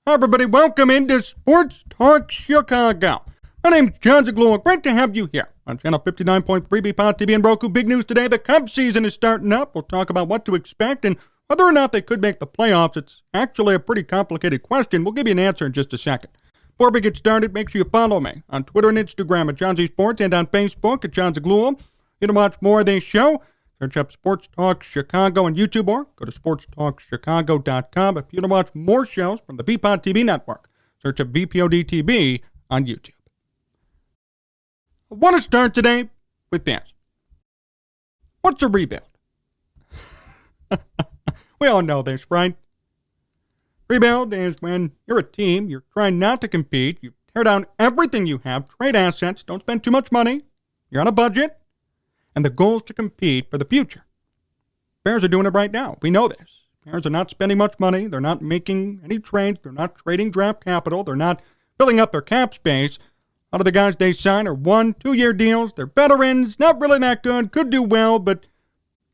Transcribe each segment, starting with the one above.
Hi, everybody. Welcome into Sports Talk Chicago. My name's Jon Zaghloul. Great to have you here on Channel 59.3 BPOD TV and Roku. Big news today. The Cubs season is starting up. We'll talk about what to expect and whether or not they could make the playoffs. It's actually a pretty complicated question. We'll give you an answer in just a second. Before we get started, make sure you follow me on Twitter and Instagram at Jon Z Sports and on Facebook at Jon Zaghloul. You can watch more of this show. Search up Sports Talk Chicago on YouTube or go to sportstalkchicago.com. If you want to watch more shows from the BPOD TV network, search up BPOD TV on YouTube. I want to start today with this. What's a rebuild? We all know this, right? Rebuild is when you're a team, you're trying not to compete, you tear down everything you have, trade assets, don't spend too much money, you're on a budget, and the goal is to compete for the future. Bears are doing it right now. We know this. Bears are not spending much money. They're not making any trades. They're not trading draft capital. They're not filling up their cap space. A lot of the guys they sign are 1-2 year deals. They're veterans, not really that good, could do well, but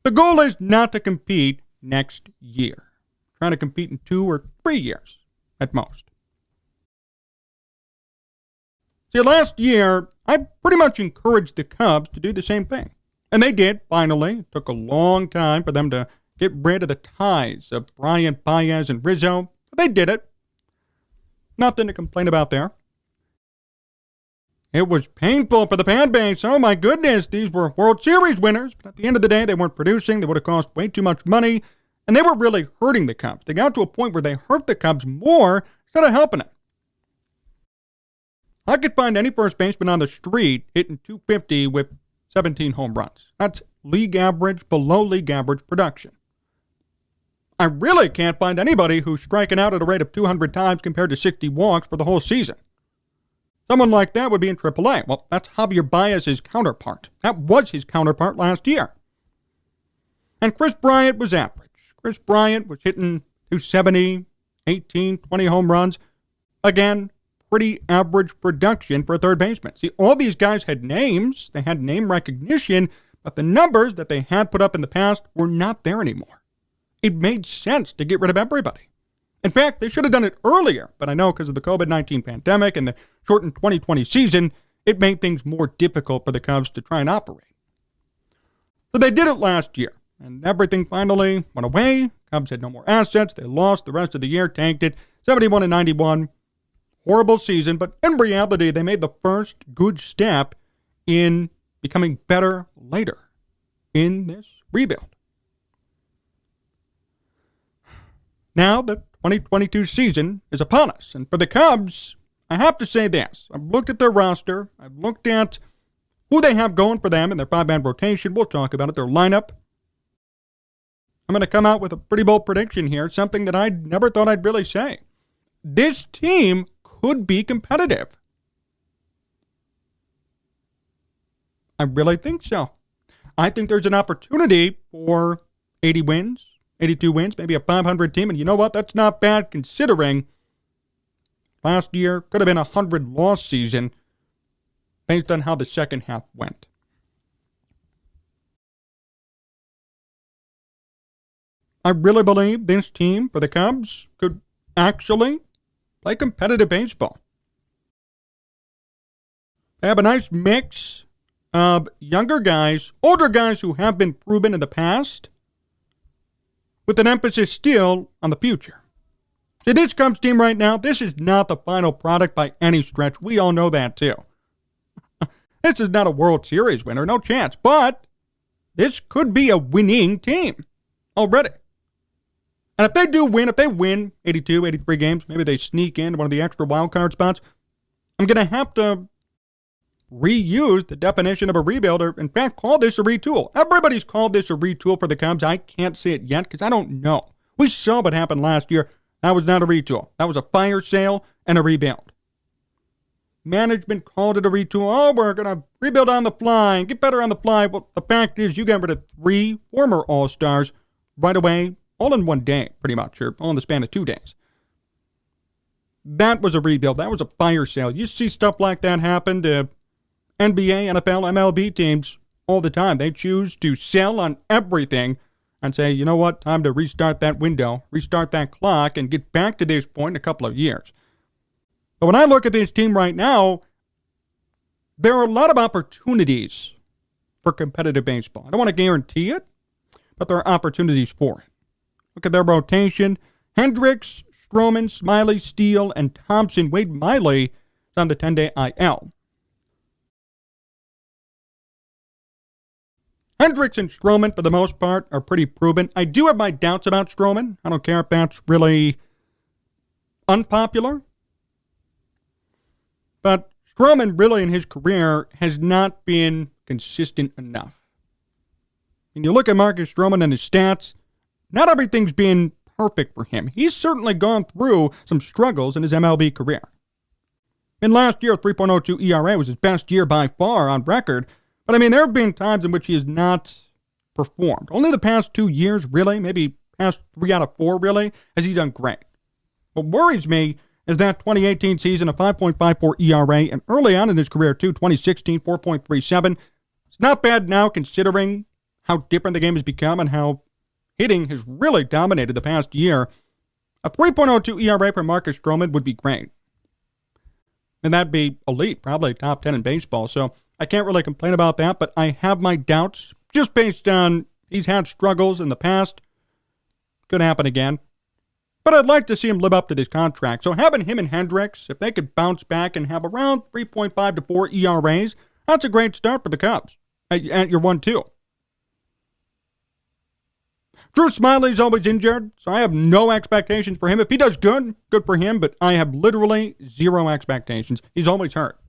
the goal is not to compete next year. Trying to compete in 2 or 3 years at most. See, last year, I pretty much encouraged the Cubs to do the same thing. And they did, finally. It took a long time for them to get rid of the ties of Bryant, Baez, and Rizzo. But they did it. Nothing to complain about there. It was painful for the fan base. Oh my goodness, these were World Series winners. But at the end of the day, they weren't producing. They would have cost way too much money. And they were really hurting the Cubs. They got to a point where they hurt the Cubs more instead of helping it. I could find any first baseman on the street hitting .250 with 17 home runs. That's league average, below league average production. I really can't find anybody who's striking out at a rate of 200 times compared to 60 walks for the whole season. Someone like that would be in AAA. Well, that's Javier Baez's counterpart. That was his counterpart last year. And Chris Bryant was average. Chris Bryant was hitting .270, 18, 20 home runs. Again, pretty average production for a third baseman. See, all these guys had names, they had name recognition, but the numbers that they had put up in the past were not there anymore. It made sense to get rid of everybody. In fact, they should have done it earlier, but I know because of the COVID-19 pandemic and the shortened 2020 season, it made things more difficult for the Cubs to try and operate. So they did it last year, and everything finally went away. Cubs had no more assets. They lost the rest of the year, tanked it, 71-91. Horrible season, but in reality, they made the first good step in becoming better later in this rebuild. Now, the 2022 season is upon us, and for the Cubs, I have to say this. I've looked at their roster. I've looked at who they have going for them in their 5-man rotation. We'll talk about it, their lineup. I'm going to come out with a pretty bold prediction here, something that I never thought I'd really say. This team could be competitive. I really think so. I think there's an opportunity for 80 wins, 82 wins, maybe a 500 team. And you know what? That's not bad considering last year could have been a 100-loss season based on how the second half went. I really believe this team for the Cubs could actually play competitive baseball. They have a nice mix of younger guys, older guys who have been proven in the past, with an emphasis still on the future. See, this Cubs team right now, this is not the final product by any stretch. We all know that too. This is not a World Series winner, no chance. But this could be a winning team already. And if they do win, if they win 82, 83 games, maybe they sneak in one of the extra wild card spots, I'm going to have to reuse the definition of a rebuild, or in fact, call this a retool. Everybody's called this a retool for the Cubs. I can't say it yet because I don't know. We saw what happened last year. That was not a retool. That was a fire sale and a rebuild. Management called it a retool. Oh, we're going to rebuild on the fly and get better on the fly. Well, the fact is you got rid of 3 former All-Stars right away, all in one day, pretty much, or all in the span of 2 days. That was a rebuild. That was a fire sale. You see stuff like that happen to NBA, NFL, MLB teams all the time. They choose to sell on everything and say, you know what, time to restart that window, restart that clock, and get back to this point in a couple of years. But when I look at this team right now, there are a lot of opportunities for competitive baseball. I don't want to guarantee it, but there are opportunities for it. Look at their rotation. Hendricks, Stroman, Smiley, Steele, and Thompson. Wade Miley is on the 10-day IL. Hendricks and Stroman, for the most part, are pretty proven. I do have my doubts about Stroman. I don't care if that's really unpopular. But Stroman, really, in his career, has not been consistent enough. When you look at Marcus Stroman and his stats, not everything's been perfect for him. He's certainly gone through some struggles in his MLB career. In last year, 3.02 ERA was his best year by far on record. But, there have been times in which he has not performed. Only the past 2 years, really, maybe past 3 out of 4, really, has he done great. What worries me is that 2018 season, a 5.54 ERA, and early on in his career, too, 2016, 4.37. It's not bad now, considering how different the game has become and how hitting has really dominated the past year. A 3.02 ERA for Marcus Stroman would be great. And that'd be elite, probably top 10 in baseball. So I can't really complain about that, but I have my doubts just based on he's had struggles in the past. Could happen again. But I'd like to see him live up to this contract. So having him and Hendricks, if they could bounce back and have around 3.5 to 4 ERAs, that's a great start for the Cubs at your 1-2. Drew Smiley's always injured, so I have no expectations for him. If he does good, good for him, but I have literally zero expectations. He's always hurt.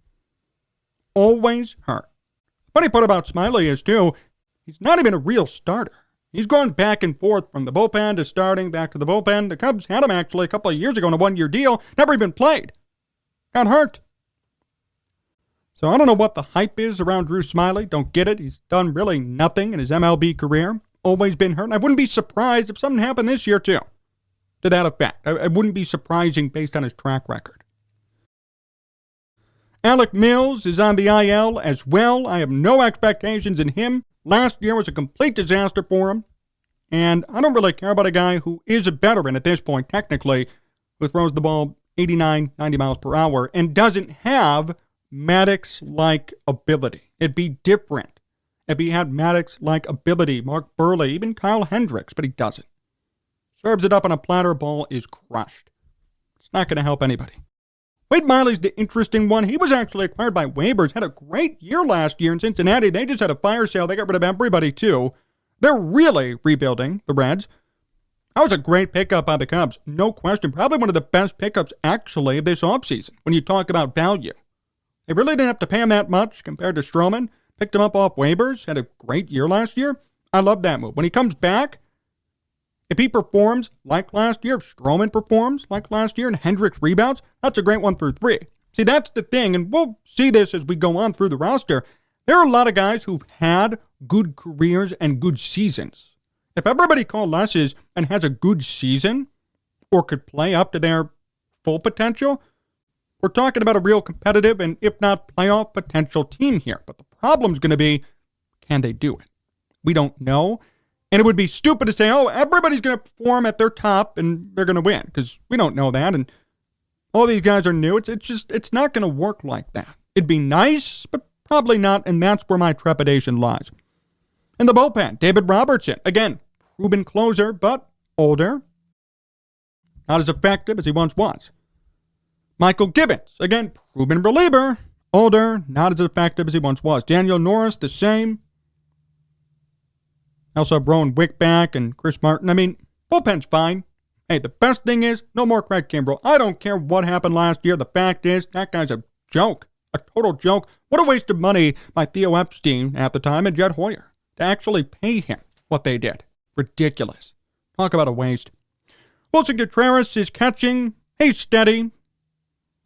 Always hurt. Funny part about Smiley is, too, he's not even a real starter. He's going back and forth from the bullpen to starting, back to the bullpen. The Cubs had him, actually, a couple of years ago on a 1-year deal. Never even played. Got hurt. So I don't know what the hype is around Drew Smiley. Don't get it. He's done really nothing in his MLB career. Always been hurt. And I wouldn't be surprised if something happened this year, too, to that effect. I wouldn't be surprising based on his track record. Alec Mills is on the IL as well. I have no expectations in him. Last year was a complete disaster for him. And I don't really care about a guy who is a veteran at this point, technically, who throws the ball 89, 90 miles per hour and doesn't have Maddox-like ability. It'd be different if he had Maddox-like ability, Mark Burley, even Kyle Hendricks, but he doesn't. Serves it up on a platter, ball is crushed. It's not going to help anybody. Wade Miley's the interesting one. He was actually acquired by waivers, had a great year last year in Cincinnati. They just had a fire sale. They got rid of everybody, too. They're really rebuilding, the Reds. That was a great pickup by the Cubs. No question. Probably one of the best pickups, actually, of this offseason when you talk about value. They really didn't have to pay him that much compared to Stroman. Picked him up off waivers. Had a great year last year. I love that move. When he comes back, if he performs like last year, if Stroman performs like last year and Hendricks rebounds, that's a great 1-3. See, that's the thing, and we'll see this as we go on through the roster. There are a lot of guys who've had good careers and good seasons. If everybody coalesces and has a good season or could play up to their full potential, we're talking about a real competitive and, if not playoff potential team here. But the problem's going to be, can they do it? We don't know. And it would be stupid to say, oh, everybody's going to perform at their top and they're going to win, because we don't know that. And all these guys are new. It's not going to work like that. It'd be nice, but probably not. And that's where my trepidation lies. In the bullpen, David Robertson, again, proven closer, but older. Not as effective as he once was. Michael Gibbons, again, proven reliever, older, not as effective as he once was. Daniel Norris, the same. Also have Rowan Wick back and Chris Martin. Bullpen's fine. Hey, the best thing is, no more Craig Kimbrell. I don't care what happened last year. The fact is, that guy's a joke. A total joke. What a waste of money by Theo Epstein at the time and Jed Hoyer to actually pay him what they did. Ridiculous. Talk about a waste. Wilson Contreras is catching. He's steady.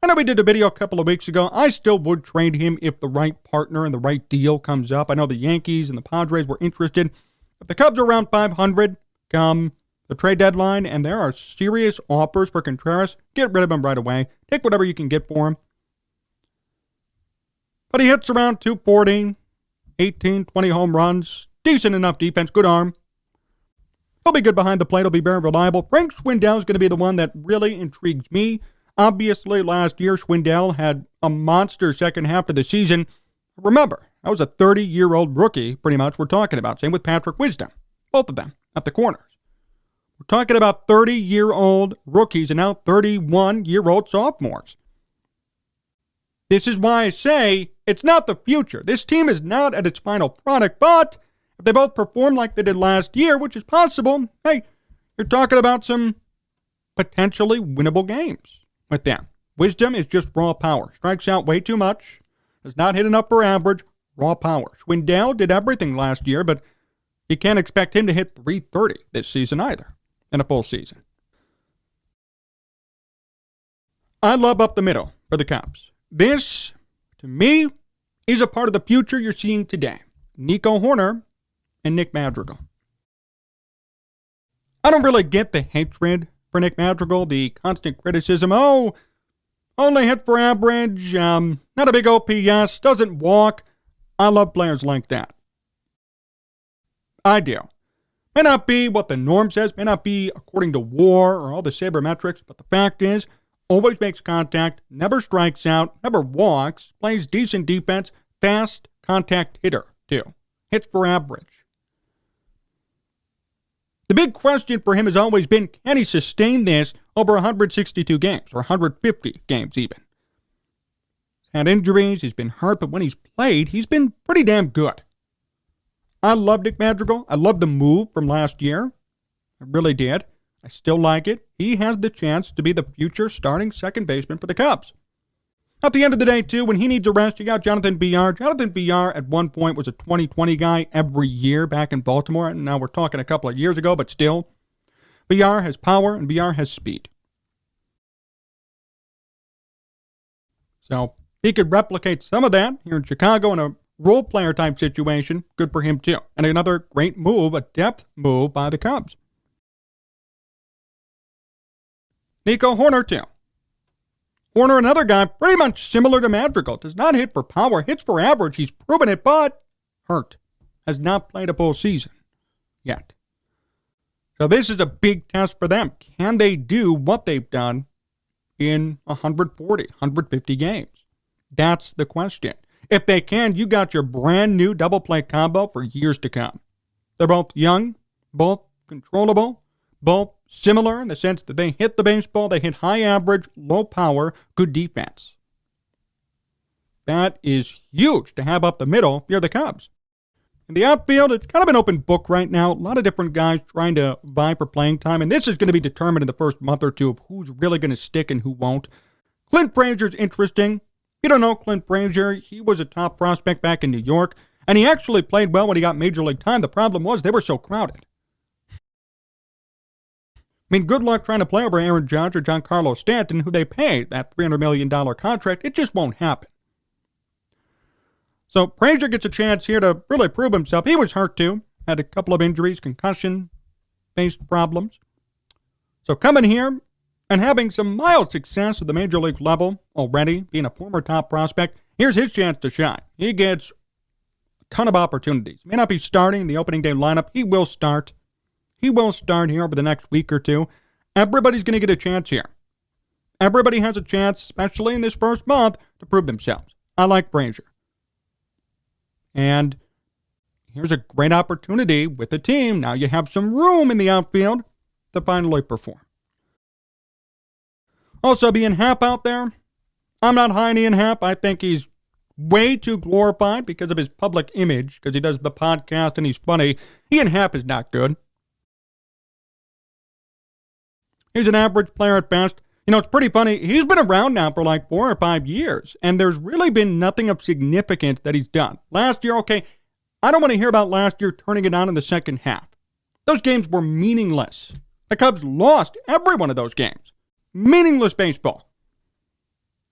I know we did a video a couple of weeks ago. I still would trade him if the right partner and the right deal comes up. I know the Yankees and the Padres were interested. If the Cubs are around 500 come the trade deadline and there are serious offers for Contreras, get rid of him right away. Take whatever you can get for him. But he hits around 240, 18, 20 home runs. Decent enough defense, good arm. He'll be good behind the plate. He'll be very reliable. Frank Schwindel is going to be the one that really intrigues me. Obviously, last year, Schwindel had a monster second half of the season. Remember, that was a 30-year-old rookie, pretty much, we're talking about. Same with Patrick Wisdom. Both of them at the corners. We're talking about 30-year-old rookies and now 31-year-old sophomores. This is why I say it's not the future. This team is not at its final product, but if they both perform like they did last year, which is possible, hey, you're talking about some potentially winnable games with them. Wisdom is just raw power. Strikes out way too much. Does not hit enough for average. Raw power. Schwindel did everything last year, but you can't expect him to hit .330 this season either in a full season. I love up the middle for the Cubs. This, to me, is a part of the future you're seeing today. Nico Horner and Nick Madrigal. I don't really get the hatred for Nick Madrigal, the constant criticism. Oh, only hit for average, not a big OPS, doesn't walk. I love players like that. I do. May not be what the norm says, may not be according to WAR or all the sabermetrics, but the fact is, always makes contact, never strikes out, never walks, plays decent defense, fast contact hitter, too. Hits for average. The big question for him has always been, can he sustain this over 162 games, or 150 games even? He's had injuries, he's been hurt, but when he's played, he's been pretty damn good. I love Nick Madrigal. I love the move from last year. I really did. I still like it. He has the chance to be the future starting second baseman for the Cubs. At the end of the day, too, when he needs a rest, you got Jonathan Villar. Jonathan Villar at one point was a 20-20 guy every year back in Baltimore. And now we're talking a couple of years ago, but still. Villar has power and Villar has speed. So he could replicate some of that here in Chicago in a role player type situation. Good for him, too. And another great move, a depth move by the Cubs. Nico Hornertown. Horner, another guy pretty much similar to Madrigal. Does not hit for power, hits for average. He's proven it, but hurt. Has not played a full season yet. So this is a big test for them. Can they do what they've done in 140, 150 games? That's the question. If they can, you got your brand new double play combo for years to come. They're both young, both controllable, both similar in the sense that they hit the baseball, they hit high average, low power, good defense. That is huge to have up the middle if you're the Cubs. In the outfield, it's kind of an open book right now. A lot of different guys trying to vie for playing time, and this is going to be determined in the first month or two of who's really going to stick and who won't. Clint Frazier's interesting. If you don't know Clint Frazier, he was a top prospect back in New York, and he actually played well when he got major league time. The problem was they were so crowded. I mean, good luck trying to play over Aaron Judge or Giancarlo Stanton, who they paid that $300 million contract. It just won't happen. So Frazier gets a chance here to really prove himself. He was hurt too. Had a couple of injuries, concussion-based problems. So coming here and having some mild success at the major league level already, being a former top prospect, here's his chance to shine. He gets a ton of opportunities. May not be starting in the opening day lineup. He will start. He will start here over the next week or two. Everybody's going to get a chance here. Everybody has a chance, especially in this first month, to prove themselves. I like Frazier. And here's a great opportunity with the team. Now you have some room in the outfield to finally perform. Also, Ian Happ out there. I'm not high on Ian Happ. I think he's way too glorified because of his public image, because he does the podcast and he's funny. Ian Happ is not good. He's an average player at best. You know, it's pretty funny. He's been around now for like 4 or 5 years, and there's really been nothing of significance that he's done. Last year, okay, I don't want to hear about last year turning it on in the second half. Those games were meaningless. The Cubs lost every one of those games. Meaningless baseball.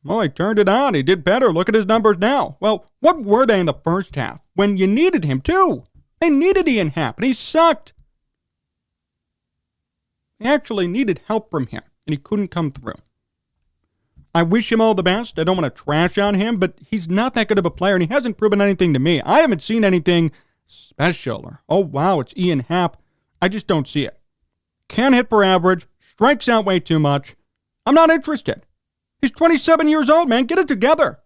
Well, he turned it on. He did better. Look at his numbers now. Well, what were they in the first half when you needed him too? They needed Ian Happ, and he sucked. They actually needed help from him, and he couldn't come through. I wish him all the best. I don't want to trash on him, but he's not that good of a player, and he hasn't proven anything to me. I haven't seen anything special or, oh, wow, it's Ian Happ. I just don't see it. can't hit for average, strikes out way too much. I'm not interested. He's 27 years old, man. Get it together.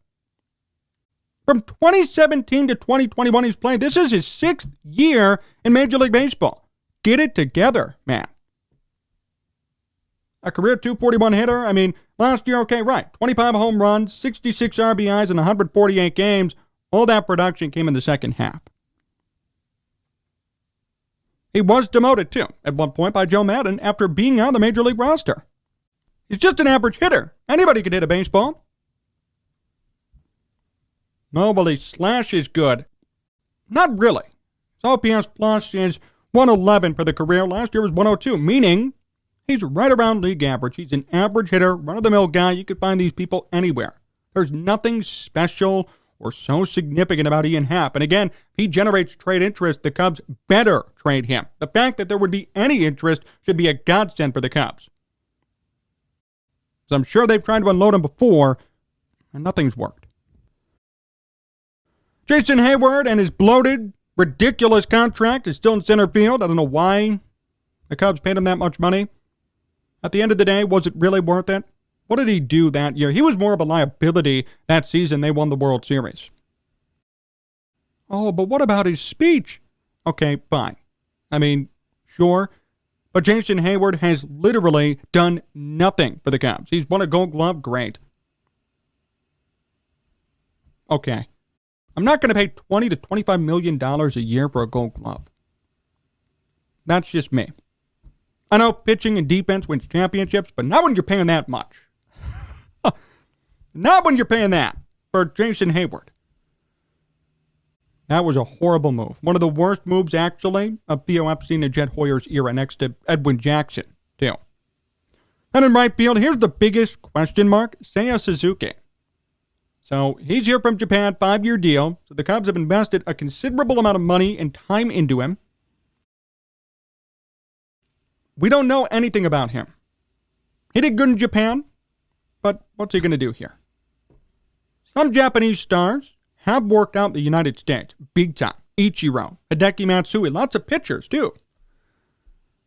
From 2017 to 2021, he's playing. This is his 6th year in Major League Baseball. Get it together, man. A career 241 hitter. I mean, last year, okay, right. 25 home runs, 66 RBIs in 148 games. All that production came in the second half. He was demoted, too, at one point by Joe Maddon after being on the Major League roster. He's just an average hitter. Anybody could hit a baseball. No, well, his slash is good. Not really. His OPS plus is 111 for the career. Last year was 102, meaning he's right around league average. He's an average hitter, run-of-the-mill guy. You could find these people anywhere. There's nothing special or so significant about Ian Happ. And again, if he generates trade interest, the Cubs better trade him. The fact that there would be any interest should be a godsend for the Cubs. So I'm sure they've tried to unload him before, and nothing's worked. Jason Hayward and his bloated, ridiculous contract is still in center field. I don't know why the Cubs paid him that much money. At the end of the day, was it really worth it? What did he do that year? He was more of a liability that season they won the World Series. Oh, but what about his speech? Okay, fine. I mean, sure. But Jason Hayward has literally done nothing for the Cubs. He's won a Gold Glove, great. Okay. I'm not going to pay $20 to $25 million a year for a Gold Glove. That's just me. I know pitching and defense wins championships, but not when you're paying that much. Not when you're paying that for Jason Hayward. That was a horrible move. One of the worst moves, actually, of Theo Epstein and Jed Hoyer's era, next to Edwin Jackson, too. And in right field, here's the biggest question mark, Seiya Suzuki. So he's here from Japan, 5-year deal. So the Cubs have invested a considerable amount of money and time into him. We don't know anything about him. He did good in Japan, but what's he going to do here? Some Japanese stars have worked out in the United States, big time. Ichiro, Hideki Matsui, lots of pitchers, too.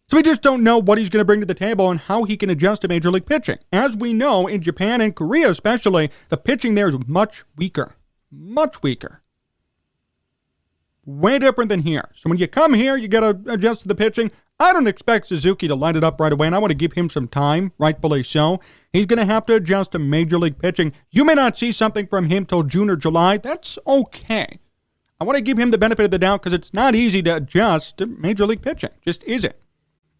So we just don't know what he's going to bring to the table and how he can adjust to Major League pitching. As we know, in Japan and Korea especially, the pitching there is much weaker. Much weaker. Way different than here. So when you come here, you got to adjust to the pitching. I don't expect Suzuki to light it up right away, and I want to give him some time, rightfully so. He's going to have to adjust to Major League pitching. You may not see something from him till June or July. That's okay. I want to give him the benefit of the doubt because it's not easy to adjust to Major League pitching. Just isn't.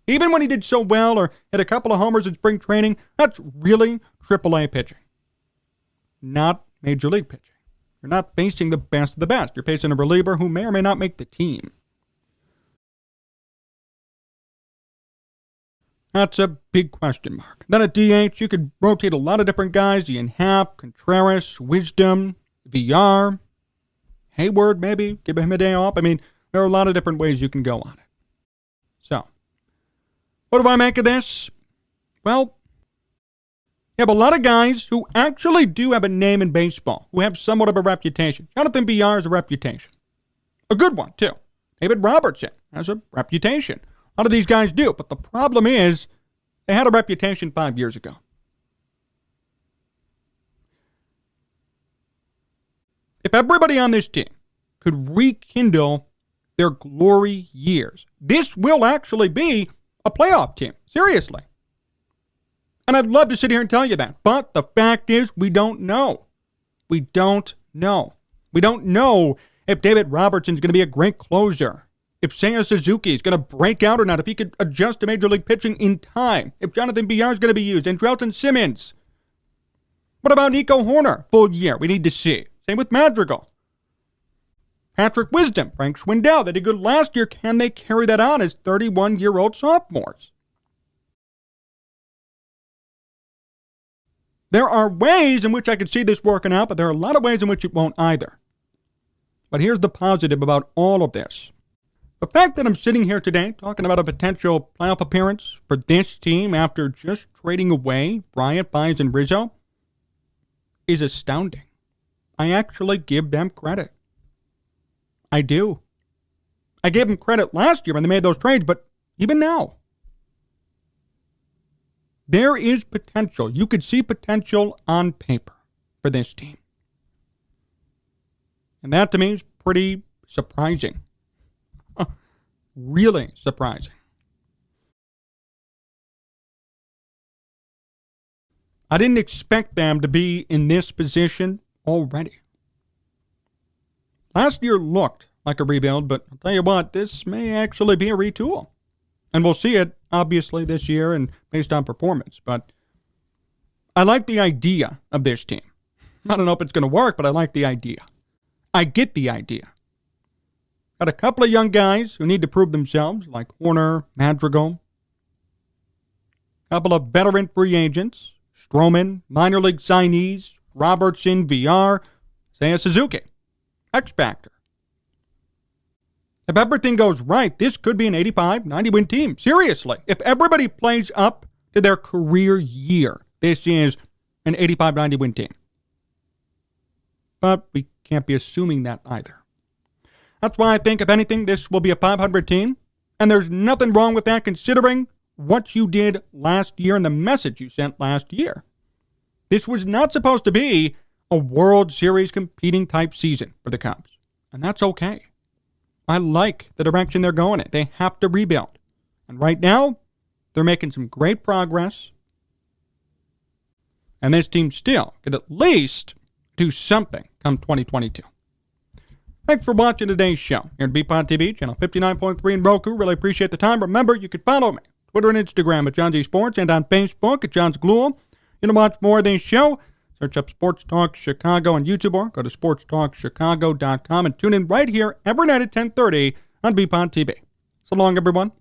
Even when he did so well or hit a couple of homers in spring training, that's really AAA pitching. Not Major League pitching. You're not facing the best of the best. You're facing a reliever who may or may not make the team. That's a big question mark. Then at DH, you could rotate a lot of different guys. Ian Happ, Contreras, Wisdom, VR, Hayward, maybe. Give him a day off. I mean, there are a lot of different ways you can go on it. So, what do I make of this? Well, you have a lot of guys who actually do have a name in baseball, who have somewhat of a reputation. Jonathan VR has a reputation. A good one, too. David Robertson has a reputation. A lot of these guys do, but the problem is they had a reputation 5 years ago. If everybody on this team could rekindle their glory years, this will actually be a playoff team. Seriously. And I'd love to sit here and tell you that, but the fact is we don't know. We don't know. We don't know if David Robertson's going to be a great closer. If Seiya Suzuki is going to break out or not, if he could adjust to Major League pitching in time, if Jonathan Villar is going to be used, and Drelton Simmons. What about Nico Horner? Full year, we need to see. Same with Madrigal. Patrick Wisdom, Frank Schwindel, they did good last year. Can they carry that on as 31-year-old sophomores? There are ways in which I could see this working out, but there are a lot of ways in which it won't either. But here's the positive about all of this. The fact that I'm sitting here today talking about a potential playoff appearance for this team after just trading away Bryant, Baez, and Rizzo is astounding. I actually give them credit. I do. I gave them credit last year when they made those trades, but even now, there is potential. You could see potential on paper for this team. And that to me is pretty surprising. Really surprising. I didn't expect them to be in this position already. Last year looked like a rebuild, but I'll tell you what, this may actually be a retool. And we'll see it, obviously, this year and based on performance. But I like the idea of this team. I don't know if it's going to work, but I like the idea. I get the idea. Got a couple of young guys who need to prove themselves, like Horner, Madrigal. A couple of veteran free agents, Stroman, minor league signees, Robertson, VR, Seiya Suzuki. X Factor. If everything goes right, this could be an 85, 90-win team. Seriously. If everybody plays up to their career year, this is an 85, 90-win team. But we can't be assuming that either. That's why I think, if anything, this will be a 500 team. And there's nothing wrong with that considering what you did last year and the message you sent last year. This was not supposed to be a World Series competing type season for the Cubs. And that's okay. I like the direction they're going in. They have to rebuild. And right now, they're making some great progress. And this team still could at least do something come 2022. Thanks for watching today's show here at BPOD TV, channel 59.3 in Roku. Really appreciate the time. Remember, you can follow me Twitter and Instagram at Jon Z Sports and on Facebook at Jon Zaghloul. You can watch more of this show. Search up Sports Talk Chicago on YouTube or go to sportstalkchicago.com and tune in right here every night at 10:30 on BPOD TV. So long, everyone.